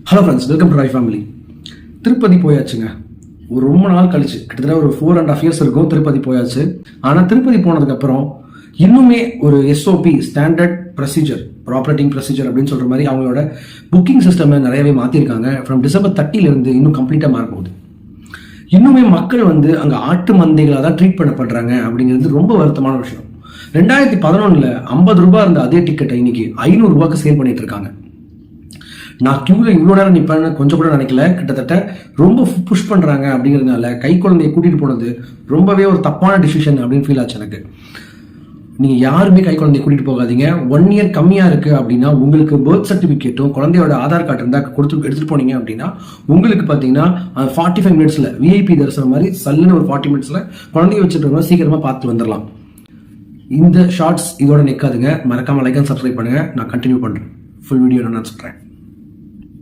Hello friends, welcome to Roy family. Tirupati போயாச்சுங்க. ஒரு ரொம்ப நாள் கழிச்சு, கிட்டத்தட்ட ஒரு 4.5 years இருக்கும் திருப்பதி போயாச்சு. ஆனால் திருப்பதி போனதுக்கப்புறம் இன்னுமே ஒரு SOP standard procedure, operating procedure அப்படின்னு சொல்கிற மாதிரி அவங்களோட புக்கிங் சிஸ்டம் நிறையவே மாற்றிருக்காங்க. ஃப்ரம் December 30 இன்னும் கம்ப்ளீட்டாக மாற போகுது. இன்னுமே மக்கள் அங்கே ஆட்டு மந்தைகளாக தான் ட்ரீட் பண்ணப்படுறாங்க அப்படிங்கிறது ரொம்ப வருத்தமான விஷயம். 2011 ₹50 இருந்த அதே டிக்கெட்டை இன்னைக்கு ₹500 சேல் பண்ணிட்டு இருக்காங்க. நான் கியூல இவ்வளோ நேரம் நிற்பேன்னு கொஞ்சம் கூட நினைக்கல. கிட்டத்தட்ட ரொம்ப புஷ் பண்ணுறாங்க அப்படிங்கிறதுனால கை குழந்தைய கூட்டிகிட்டு போனது ரொம்பவே ஒரு தப்பான டிசிஷன் அப்படின்னு ஃபீல் ஆச்சு எனக்கு. நீங்கள் யாருமே கை குழந்தைய கூட்டிகிட்டு போகாதீங்க. 1 year கம்மியாக இருக்குது அப்படின்னா உங்களுக்கு பர்த் சர்டிஃபிகேட்டும் குழந்தையோட ஆதார் கார்டு இருந்தால் எடுத்துகிட்டு போனீங்க அப்படின்னா உங்களுக்கு பார்த்தீங்கன்னா 45 minutes விஐபி தரிசனம் மாதிரி சல்லுன்னு ஒரு 40 minutes குழந்தைய வச்சுட்டு சீக்கிரமாக பார்த்து வந்துடலாம். இந்த ஷார்ட்ஸ் இதோட நிற்காதுங்க. மறக்காமல் லைக் அண்ட் சப்ஸ்கிரைப் பண்ணுங்கள். நான் கண்டினியூ பண்ணுறேன். ஃபுல் வீடியோ நான் சொல்கிறேன்.